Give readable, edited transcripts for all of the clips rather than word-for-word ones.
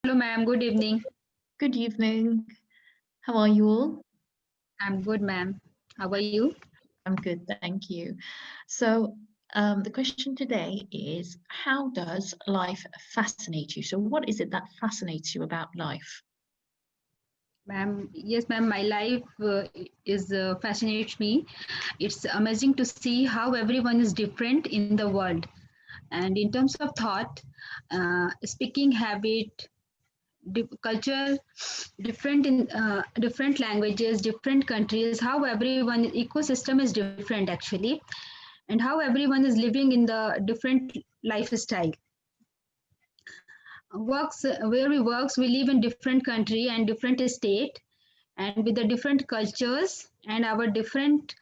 Hello, ma'am. Good evening. Good evening. How are you all? I'm good, ma'am. How are you? I'm good, thank you. So, the question today is, how does life fascinate you? So, what is it that fascinates you about life? Ma'am, yes, ma'am. My life is fascinates me. It's amazing to see how everyone is different in the world. And in terms of thought, speaking habit, culture, different in different languages, different countries. How everyone ecosystem is different actually, and how everyone is living in the different lifestyle. Works where we works, we live in different country and different state, and with the different cultures and our different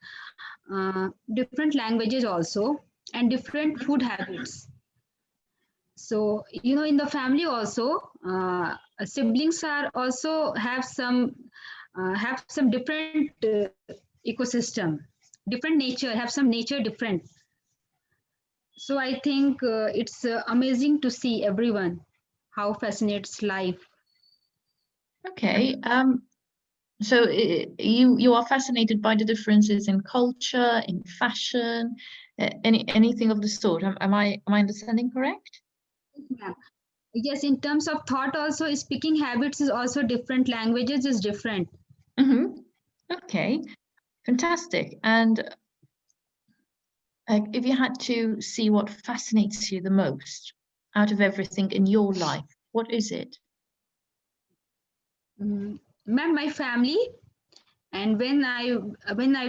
languages also, and different food habits. So in the family also, siblings are also have some different ecosystem, different nature, have some nature different. So I think it's amazing to see everyone how fascinates life. Okay. So you are fascinated by the differences in culture, in fashion, anything of the sort. Am I understanding correct? Yeah. Yes, in terms of thought also, speaking habits is also different, languages is different. Mm-hmm. Okay, fantastic. And if you had to see what fascinates you the most out of everything in your life, what is it? Ma'am, my family, and when I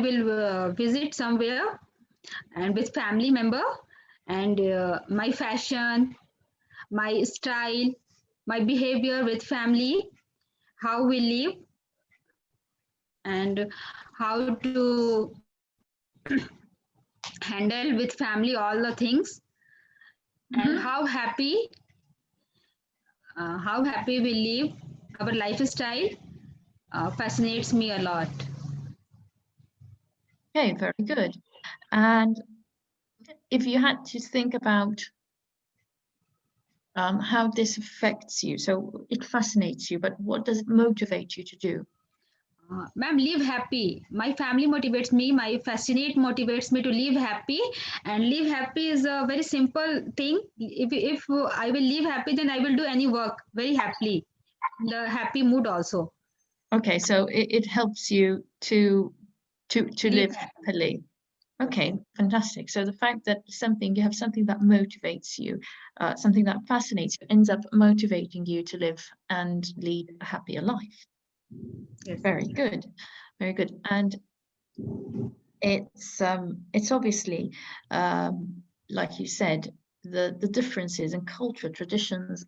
will visit somewhere and with family member, and my fashion, my style, my behavior with family, how we live, and how to handle with family all the things, and Mm-hmm. how happy we live, our lifestyle fascinates me a lot. Okay, very good. And if you had to think about how this affects you, so it fascinates you, but what does it motivate you to do? Ma'am, live happy. My family motivates me. My fascinate motivates me to live happy, and live happy is a very simple thing. If I will live happy, then I will do any work very happily, in the happy mood also. Okay, so it helps you to Live live happy. happily. Okay, fantastic. So the fact that you have something that motivates you, something that fascinates you, ends up motivating you to live and lead a happier life. Yes. Very good, very good. And it's obviously like you said, the differences in culture, traditions,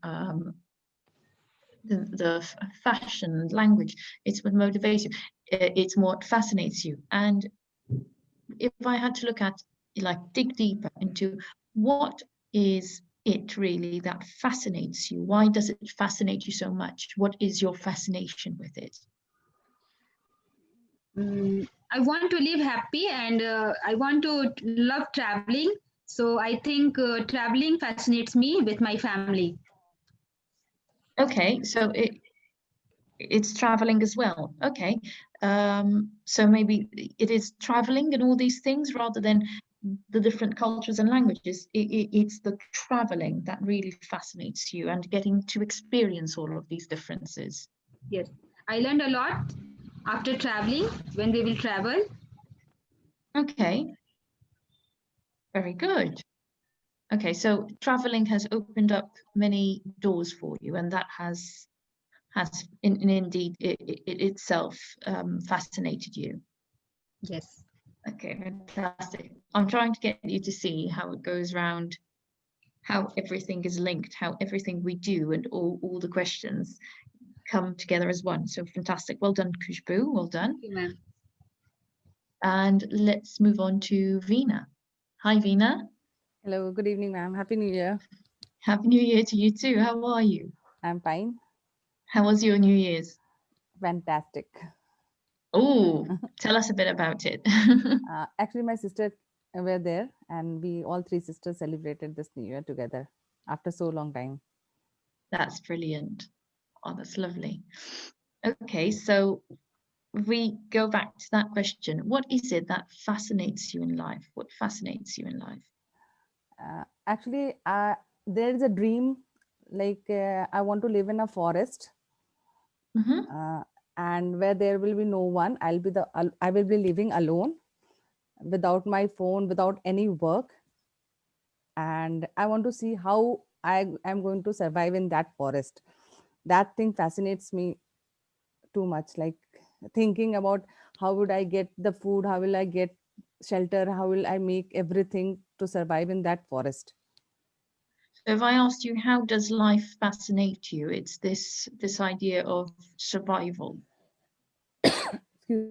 the fashion, language. It's what motivates you. It's what fascinates you. And if I had to look at, like, dig deeper into what is it really that fascinates you? Why does it fascinate you so much? What is your fascination with it? I want to live happy, and I want to love traveling. So I think traveling fascinates me with my family. Okay, so it's traveling as well. Okay, so maybe it is traveling and all these things rather than the different cultures and languages. It's the traveling that really fascinates you and getting to experience all of these differences. Yes, I learned a lot after traveling when we will travel. Okay, very good. Okay, so traveling has opened up many doors for you, and that has indeed it itself fascinated you. Yes. Okay, fantastic. I'm trying to get you to see how it goes round, how everything is linked, how everything we do and all the questions come together as one. So fantastic. Well done, Kushbu. Well Thank done. you, ma'am. And let's move on to Veena. Hi, Veena. Hello, good evening, ma'am. Happy New Year. Happy New Year to you too. How are you? I'm fine. How was your New Year's? Fantastic. Oh, tell us a bit about it. Actually, my sister were there, and we all three sisters celebrated this New Year together after so long time. That's brilliant. Oh, that's lovely. Okay, so we go back to that question. What is it that fascinates you in life? What fascinates you in life? Actually, there is a dream, like I want to live in a forest, Mm-hmm. and where there will be no one. I will be living alone, without my phone, without any work, and I want to see how I am going to survive in that forest. That thing fascinates me too much. Like thinking about how would I get the food, how will I get shelter, how will I make everything to survive in that forest. So if I asked you, how does life fascinate you? It's this idea of survival. Excuse.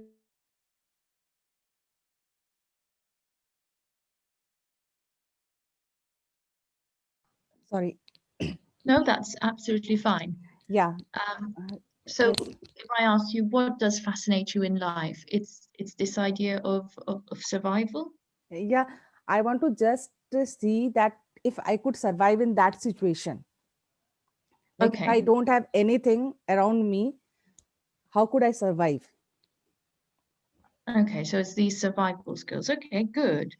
Sorry. No, that's absolutely fine. Yeah. Um, uh, so yes. if I ask you, what does fascinate you in life? It's this idea of survival. Yeah, I want to just see that if I could survive in that situation, like if I Okay, don't have anything around me, how could I survive? okay, so it's these survival skills. Okay, good.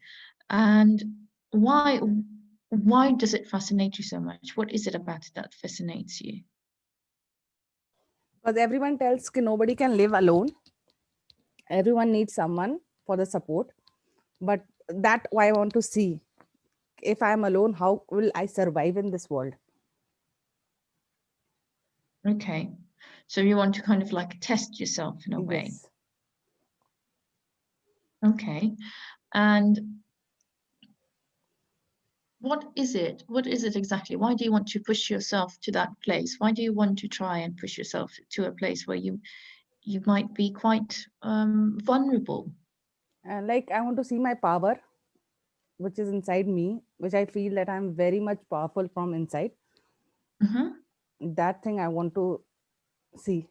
And why why does it fascinate you so much? What is it about it that fascinates you? Because everyone tells ki nobody can live alone, everyone needs someone for the support, but that why I want to see, if I am alone, how will I survive in this world? Okay, so you want to kind of like test yourself in a way. Yes. Okay, and what is it? What is it exactly? Why do you want to push yourself to that place? Why do you want to try and push yourself to a place where you might be quite vulnerable? And like I want to see my power, which is inside me, which I feel that I'm very much powerful from inside. Hmm. That thing I want to see.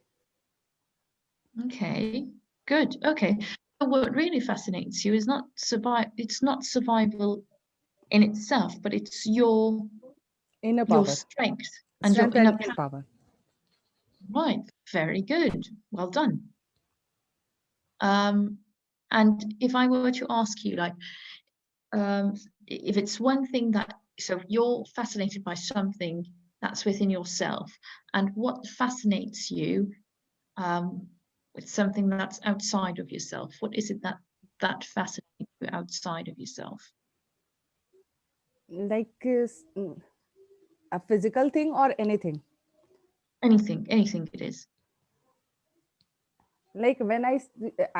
Okay, good. Okay, so what really fascinates you is not survive. It's not survival in itself, but it's Inner your power, strength and your strength inner and power. power. Right, very good. Well done. Um, and if I were to ask you, like, um, if it's one thing that, so you're fascinated by something that's within yourself, and what fascinates you with something that's outside of yourself? What is it that fascinates you outside of yourself? Like a physical thing or anything. Anything it is. Like when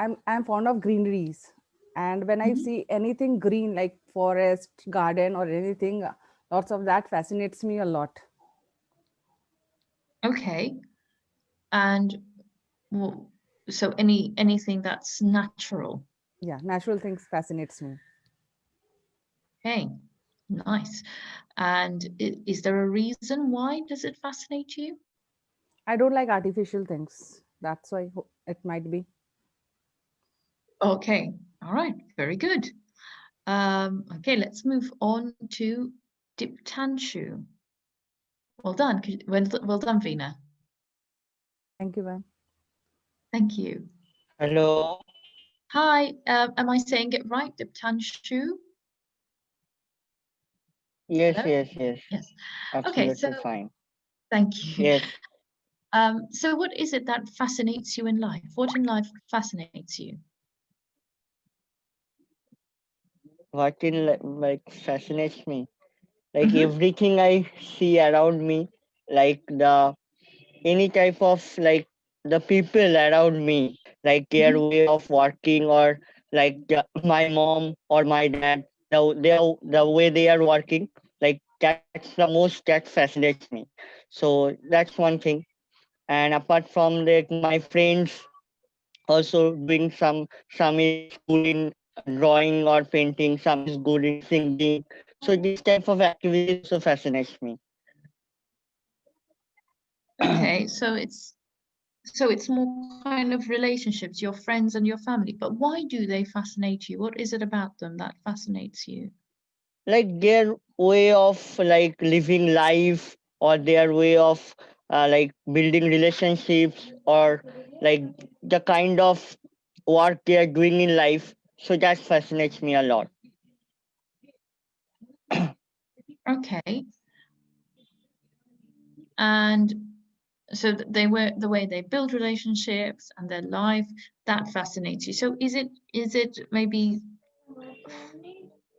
I'm fond of greeneries, and when I Mhm. see anything green like forest, garden or anything, lots of that fascinates me a lot. Okay, and well, so anything that's natural. Yeah, natural things fascinates me. Okay, nice. And is there a reason why does it fascinate you? I don't like artificial things, that's why it might be. Okay, all right, very good. Okay, let's move on to Diptanshu. Well done, well done, Veena. Thank you, ma'am. Thank you. Hello. Hi, am I saying it right, Diptanshu? Yes, Hello? yes, yes. Yes. Okay, so Absolutely fine. thank you. Yes. So what is it that fascinates you in life? What in life fascinates you? What in like fascinates me? Like Mm-hmm. everything I see around me, like the any type of like the people around me, like their Mm-hmm. way of working or like my mom or my dad, the way they are working, like that's the most that fascinates me. So that's one thing. And apart from like my friends also doing some is good in drawing or painting, some is good in singing, so this type of activity also fascinates me. Okay, so it's more kind of relationships, your friends and your family. But why do they fascinate you? What is it about them that fascinates you? Like their way of like living life or their way of like building relationships, or like the kind of work they are doing in life. So that fascinates me a lot. Okay. And so they were the way they build relationships and their life, that fascinates you. So is it maybe,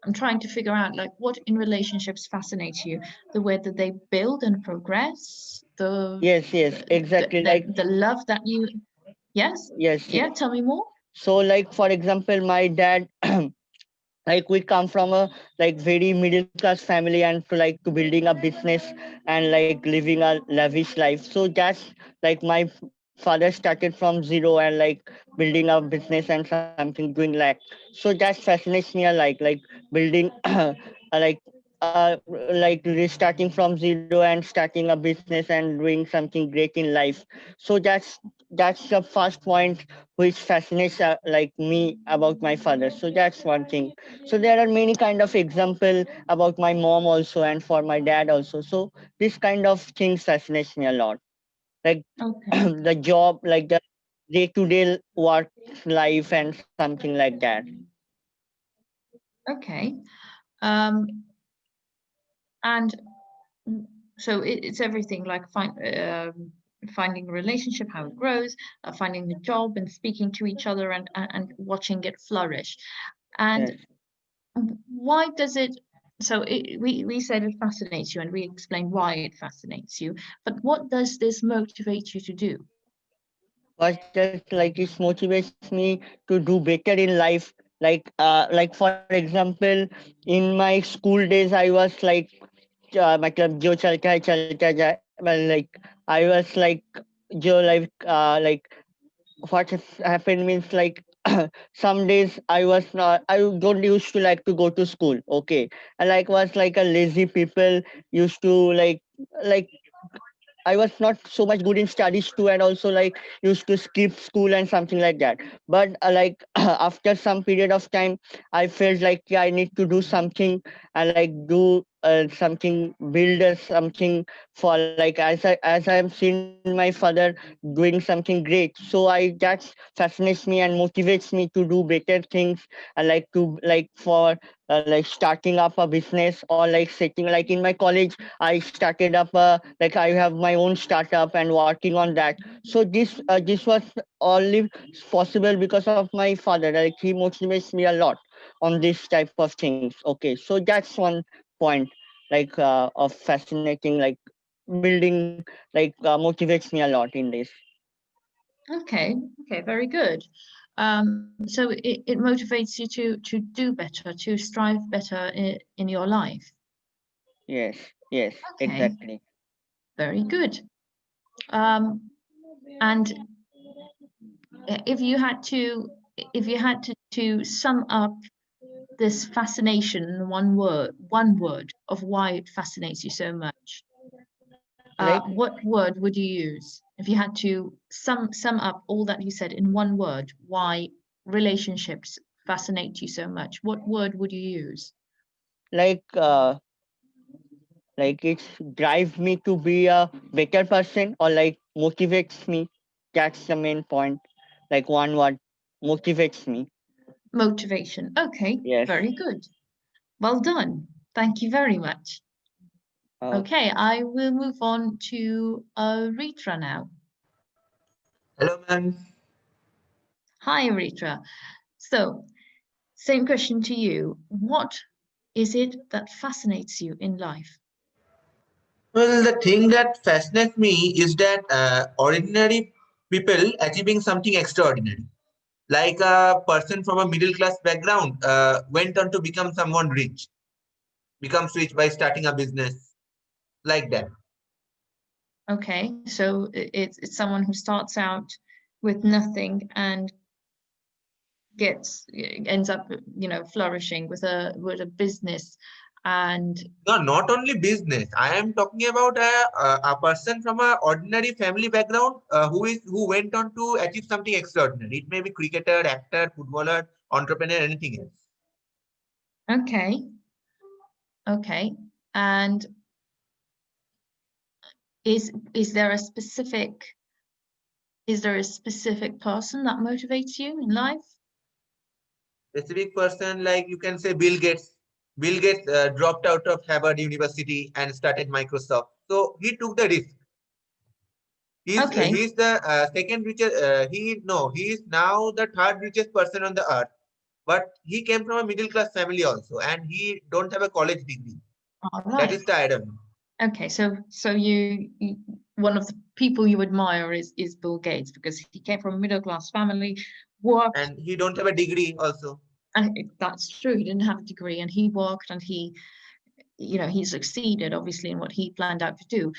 I'm trying to figure out like what in relationships fascinates you, the way that they build and progress, Yes, yes, exactly. the love that you, yes, Yes, yeah, yes. tell me more. So like for example, my dad, like we come from a like very middle class family, and to like to building a business and like living a lavish life. So that's like my father started from zero and like building a business and something doing like. So that fascinates me a like building like like restarting from zero and starting a business and doing something great in life. So that's the first point which fascinates like me about my father. So that's one thing. So there are many kind of example about my mom also and for my dad also. So this kind of things fascinates me a lot, like Okay. the job, like the day-to-day work life and something like that. Okay. um and so it's everything like finding a relationship, how it grows, finding a job and speaking to each other, and watching it flourish. And Yes. why does it, so we said it fascinates you and we explained why it fascinates you, but what does this motivate you to do? First, just like it motivates me to do better in life. Like for example, in my school days I was like मतलब जो चलता है जाए, well, like I was like जो like what has happened means like some days I don't used to like to go to school, okay, and like was like a lazy people used to like I was not so much good in studies too, and also like used to skip school and something like that. But like after some period of time, I felt like yeah, I need to do something and like do something, build something for like as I am seeing my father doing something great. So that fascinates me and motivates me to do better things. I like to like for like starting up a business or like setting like in my college I started up like I have my own startup and working on that. So this was only possible because of my father. Like he motivates me a lot on this type of things. Okay, so that's one point like of fascinating like building like motivates me a lot in this. Okay, okay, very good. So it motivates you to do better, to strive better in your life. Yes, yes, Okay, exactly. very good. And if you had to, to sum up this fascination in one word of why it fascinates you so much, Like what word would you use if you had to sum up all that you said in one word? Why relationships fascinate you so much? What word would you use? like uh like it drives me to be a better person or like motivates me. That's the main point. Like one word, motivates me. Motivation. Okay, Yes. very good. Well done. Thank you very much. uh, Okay, I will move on to Ritra now. Hello, ma'am. Hi, Ritra. So, same question to you. What is it that fascinates you in life? Well, the thing that fascinates me is that ordinary people achieving something extraordinary. Like a person from a middle class background went on to become someone rich, becomes rich by starting a business, like that. Okay, so it's someone who starts out with nothing and ends up, flourishing with a business. And No, not only business. I am talking about a person from a ordinary family background who went on to achieve something extraordinary. It may be cricketer, actor, footballer, entrepreneur, anything else. okay, okay, and is there a specific person that motivates you in life? Specific person, like you can say Bill Gates. Bill Gates dropped out of Harvard University and started Microsoft. So he took the risk. Okay. He's the second richest. He is now the third richest person on the earth. But he came from a middle class family also, and he don't have a college degree. All That right. is the irony. Okay, so you one of the people you admire is Bill Gates, because he came from a middle class family, worked, And he don't have a degree also. and that's true. He didn't have a degree, and he worked, and he succeeded obviously in what he planned out to do.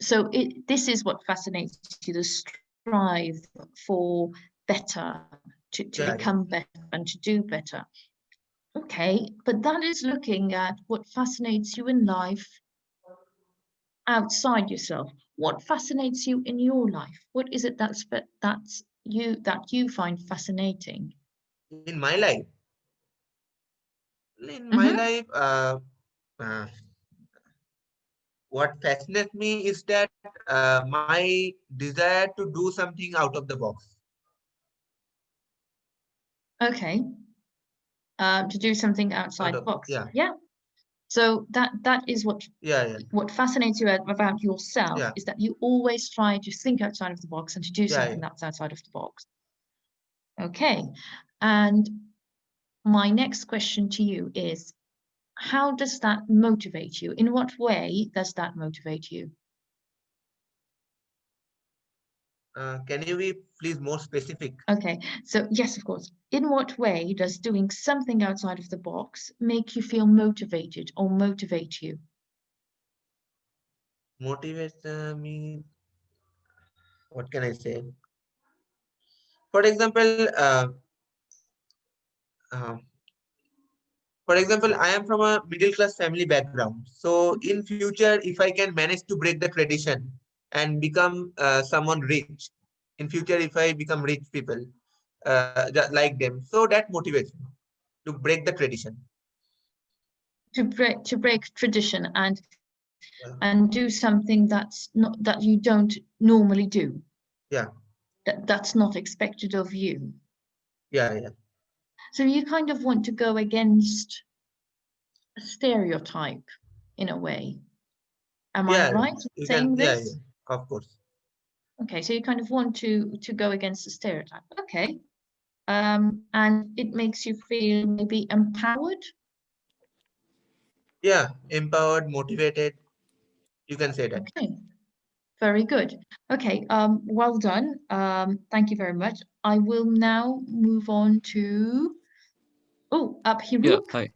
So this is what fascinates you, the strive for better, to Yeah, become better and to do better. Okay, but that is looking at what fascinates you in life outside yourself. What fascinates you in your life? What is it that you find fascinating? in my life. In my Mhm. life, uh, what fascinates me is that my desire to do something out of the box. Okay. To do something Out outside the of, box. yeah, Yeah. So that is yeah, what fascinates you about yourself, yeah, is that you always try to think outside of the box and to do yeah, something yeah. that's outside of the box. Okay. And my next question to you is, how does that motivate you? In what way does that motivate you? Can you be please more specific? Okay, so yes, of course. In what way does doing something outside of the box make you feel motivated or motivate you? Motivates me. What can I say? For example, uh, I am from a middle class family background. So in future, if I can manage to break the tradition and become someone rich, in future, if I become rich people, just like them, so that motivates me to break the tradition. To break tradition Yeah, and do something that you don't normally do, yeah, that's not expected of you. yeah, yeah. So you kind of want to go against a stereotype in a way. Am I Yeah, right in you can. saying Yeah, this? yeah, of course. Okay, so you kind of want to go against the stereotype. Okay. And it makes you feel maybe empowered. Yeah, empowered, motivated. You can say that. Okay, very good. Okay, well done. Thank you very much. I will now move on to Yeah, Abhirup. hi.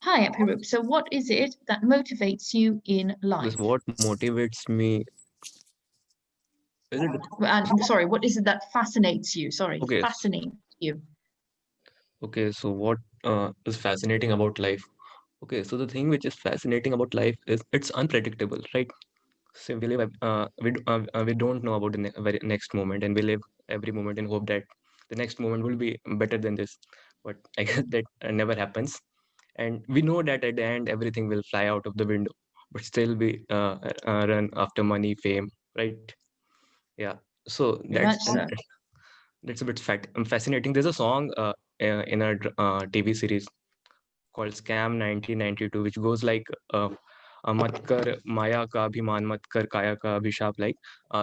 Hi, Abhirup. So what is it that motivates you in This life? what motivates me. Is it And sorry, what is it that fascinates you? Sorry, okay? fascinates you. Okay, so what is fascinating about life? Okay, so the thing which is fascinating about life is it's unpredictable, right? So we live, we don't know about the very next moment, and we live every moment in hope that the next moment will be better than this. But I guess that never happens, and we know that at the end everything will fly out of the window, but still we run after money, fame, right? Yeah. So Very much so. that's a bit fascinating. There's a song in a TV series called Scam 1992, which goes like mat kar maya ka abhiman, mat kar kaya ka abhishap. Like,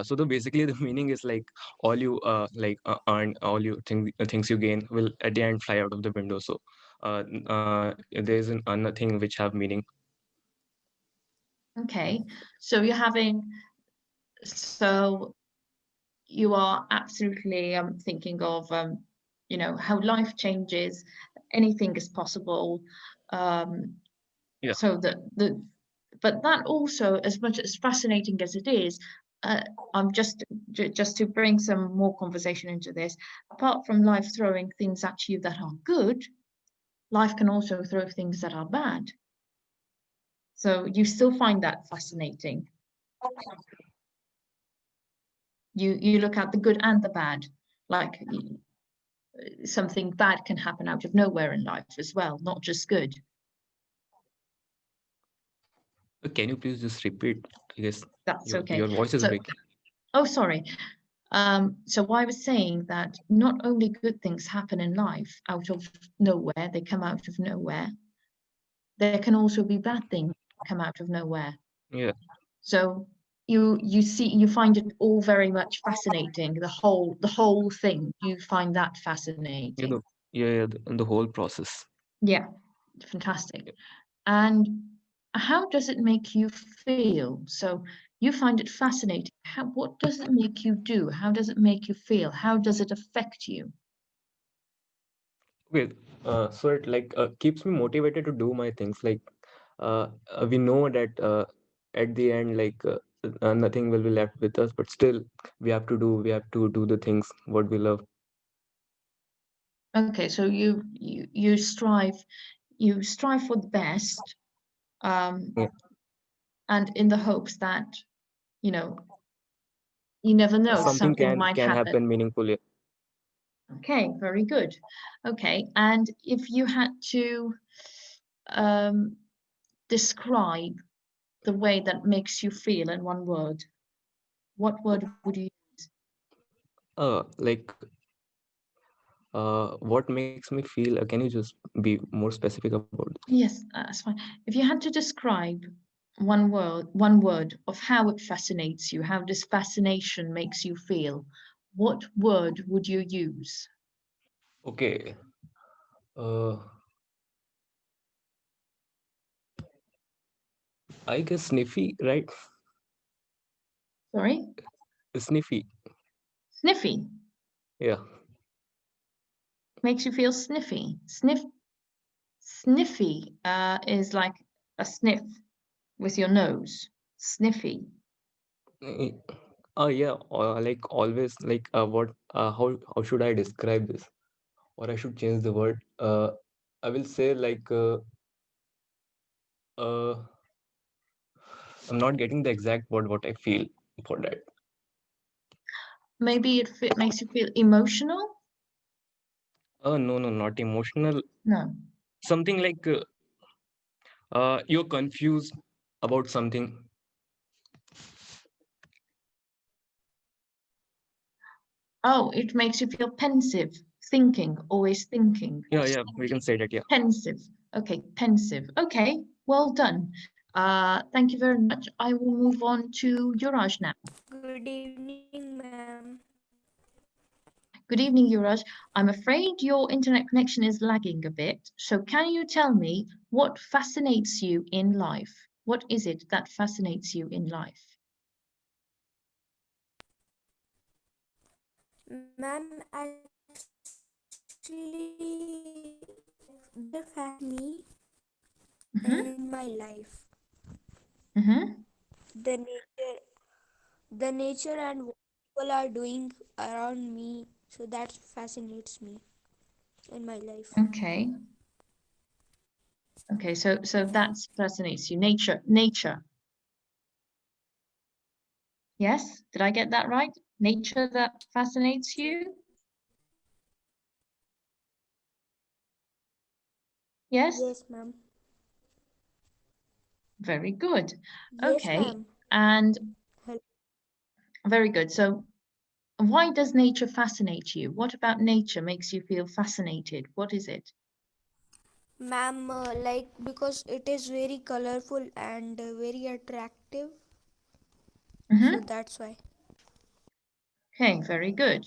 so the basically the meaning is like all you earn, all you things you gain will at the end fly out of the window. So there's nothing which have meaning. Okay, so you are absolutely thinking of how life changes, anything is possible. Um, Yeah. so but that also, as much as fascinating as it is, I'm just to bring some more conversation into this. Apart from life throwing things at you that are good, life can also throw things that are bad. So you still find that fascinating. You look at the good and the bad, like something bad can happen out of nowhere in life as well, not just good. Can you please just repeat? I guess That's your okay. your voice is So, breaking. oh, sorry. So I was saying that not only good things happen in life out of nowhere, they come out of nowhere. There can also be bad things come out of nowhere. Yeah, So you find it all very much fascinating. The whole thing. You find that fascinating. and the whole process. Yeah, fantastic. And how does it make you feel? So you find it fascinating. What does it make you do? How does it make you feel? How does it affect you? Okay, so it like keeps me motivated to do my things. Like we know that at the end, like nothing will be left with us, but still we have to do the things what we love. Okay, so you strive for the best, um, Yeah. and in the hopes that you know you never know, Something something can might can happen. happen meaningfully. Okay, very good. Okay, and if you had to um, describe the way that makes you feel in one word, what word would you use? Like what makes me feel? Can you just be more specific about this? Yes, that's fine. If you had to describe one word of how it fascinates you, how this fascination makes you feel, what word would you use? Okay. Uh, I guess sniffy, right? Sorry? Sniffy. Sniffy. Yeah. Makes you feel sniffy. Sniffy is like a sniff with your nose. Sniffy. Eh, yeah. Like always, like what? How should I describe this? Or I should change the word. I will say like uh, I'm not getting the exact word what I feel for that. Maybe it makes you feel emotional? No, no, not emotional. No. Something like you're confused about something. Oh, it makes you feel pensive, thinking, always thinking. Yeah, we can say that. Yeah. Pensive. Okay, pensive. Okay, well done. Thank you very much. I will move on to Yuraj now. Good evening, ma'am. Good evening, Yuraj. I'm afraid your internet connection is lagging a bit. So can you tell me what fascinates you in life? What is it that fascinates you in life? Ma'am, actually, like there fascinates me Mm-hmm. in my life. Mm-hmm. The nature and what people are doing around me. So that fascinates me in my life. Okay. Okay, so that fascinates you. Nature. Yes, did I get that right? Nature that fascinates you? Yes? Yes, ma'am. Very good. Yes, Okay, ma'am. and Hel- very good. So why does nature fascinate you? What about nature makes you feel fascinated? What is it? Ma'am, like because it is very colorful and very attractive. So Mm-hmm. that's why. Okay, very good.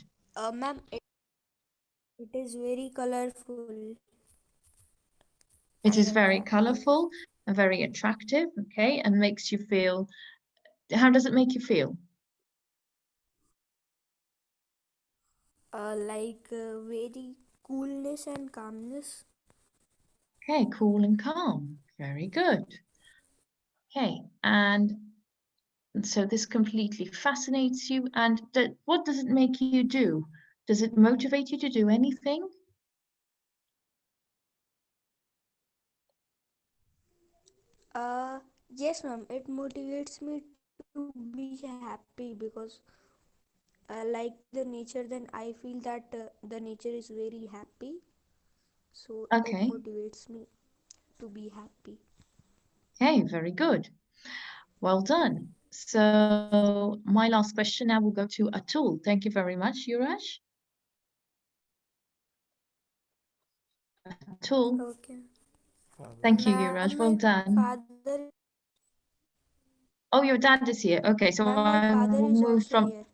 Ma'am, it is very colorful. It And is very attractive. colorful and very attractive, okay, and makes you feel, how does it make you feel? Like very coolness and calmness. Okay, cool and calm. Very good. Okay, and so this completely fascinates you. And what does it make you do? Does it motivate you to do anything? Uh, yes, ma'am. It motivates me to be happy because like the nature, then I feel that the nature is very happy. So it Okay, motivates me to be happy. okay, very good. Well done. So my last question now will go to Atul. Thank you very much, Yuraj. Atul. Okay. Thank you, Ma'am, Yuraj. my Well done. father is Oh, your dad is here. Okay, so ma'am, my I father will is move also from. here.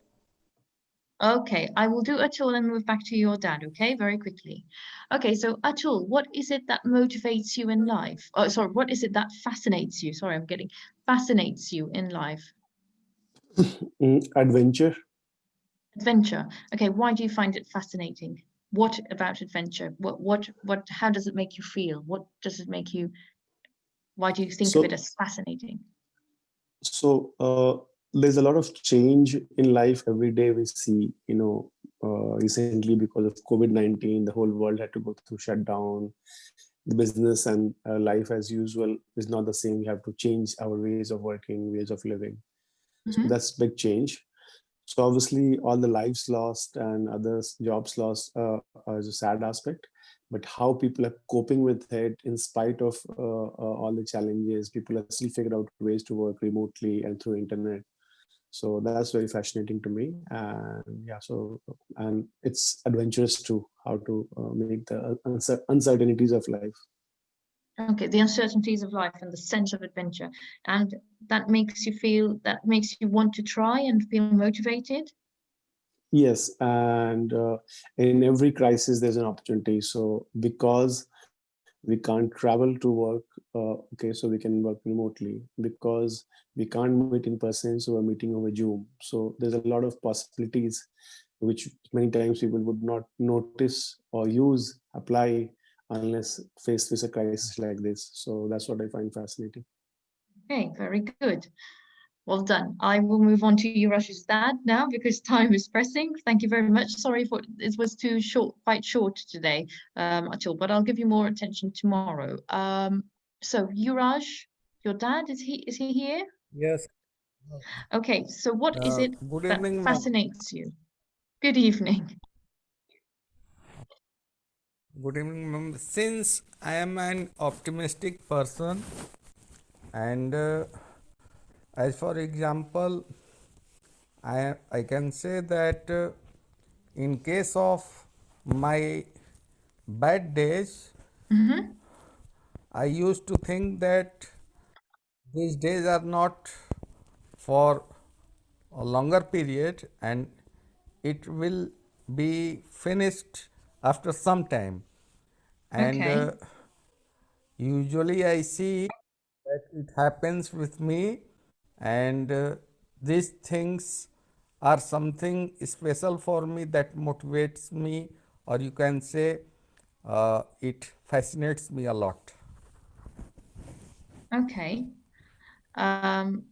Okay, I will do Atul and move back to your dad, okay? Very quickly. Okay, so Atul, what is it that motivates you in life? Oh, sorry, what is it that fascinates you? Sorry, I'm getting fascinates you in life. Adventure. Adventure. Okay, why do you find it fascinating? What about adventure? How does it make you feel? What does it make you, why do you think of it So, as fascinating? so there's a lot of change in life every day. We see, recently because of COVID-19, the whole world had to go through shutdown. The business and life as usual is not the same. We have to change our ways of working, ways of living. So Mm-hmm. that's big change. So obviously, all the lives lost and others jobs lost is a sad aspect. But how people are coping with it in spite of all the challenges, people are still figuring out ways to work remotely and through internet. So that's very fascinating to me. And yeah, so and it's adventurous too, how to make the uncertainties of life. Okay, the uncertainties of life and the sense of adventure. And that makes you want to try and feel motivated. Yes, and in every crisis, there's an opportunity. So because we can't travel to work, okay, so we can work remotely. Because we can't meet in person, so we're meeting over Zoom. So there's a lot of possibilities, which many times people would not notice or use, apply unless faced with a crisis like this. So that's what I find fascinating. Okay, very good. Well done. I will move on to Yurash's dad now because time is pressing. Thank you very much. Sorry for it was too short, quite short today, Atul, but I'll give you more attention tomorrow. So Yuraj, your dad, is he here? Yes. Okay, so what is it Good that evening, ma'am. fascinates you? Good evening. Good evening, ma'am. Since I am an optimistic person, and as for example, I can say that in case of my bad days, Mm-hmm. I used to think that these days are not for a longer period and it will be finished after some time. And Okay. usually I see that it happens with me, and these things are something special for me that motivates me, or you can say it fascinates me a lot. Okay. Um,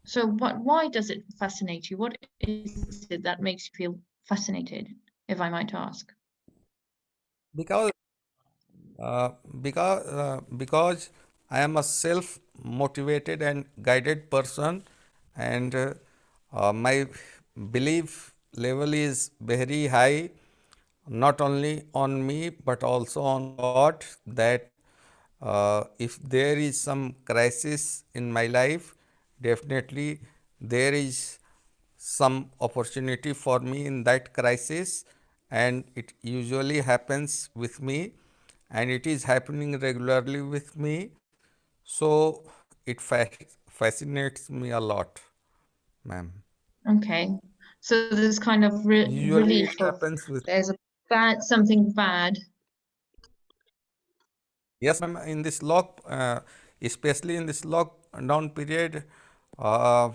so why does it fascinate you? What is it that makes you feel fascinated, if I might ask? Because uh, because I am a self motivated and guided person, and my belief level is very high, not only on me but also on God, that if there is some crisis in my life, definitely there is some opportunity for me in that crisis, and it usually happens with me, and it is happening regularly with me. So it fascinates me a lot, ma'am. Okay. So there's kind of Usually it relief of happens with. there's a something bad. Yes, ma'am. In this especially in this lockdown period, uh,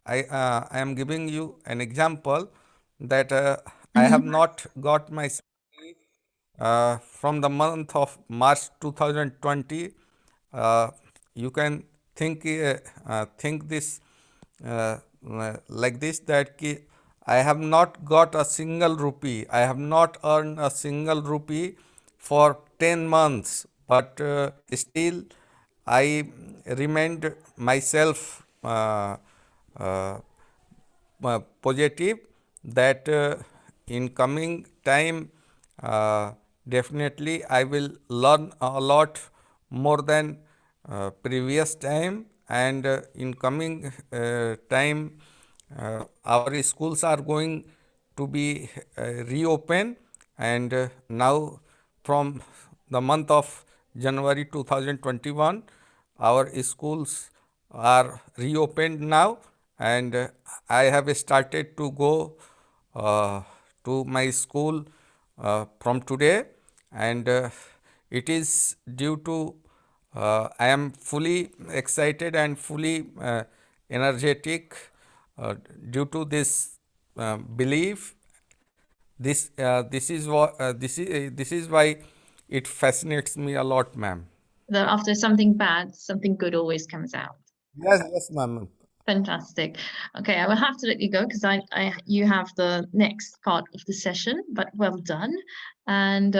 I am giving you an example that I have Mm-hmm. not got my salary from the month of March 2020. Uh, you can think this like this, that I have not got a single rupee. I have not earned a single rupee for 10 months, but still I remained myself uh, positive that in coming time definitely I will learn a lot more than previous time, and in coming time, our schools are going to be reopened, and now from the month of January 2021, our schools are reopened now, and I have started to go to my school from today, and it is due to I am fully excited and fully energetic due to this belief. This is why it fascinates me a lot, ma'am. That after something bad, something good always comes out. Yes, ma'am. Fantastic. Okay, I will have to let you go because you have the next part of the session, but well done. And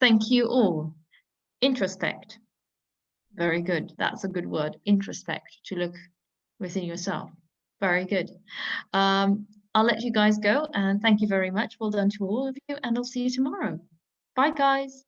thank you all. Introspect. Very good. That's a good word. Introspect, to look within yourself. Very good. I'll let you guys go and thank you very much. Well done to all of you, and I'll see you tomorrow. Bye, guys.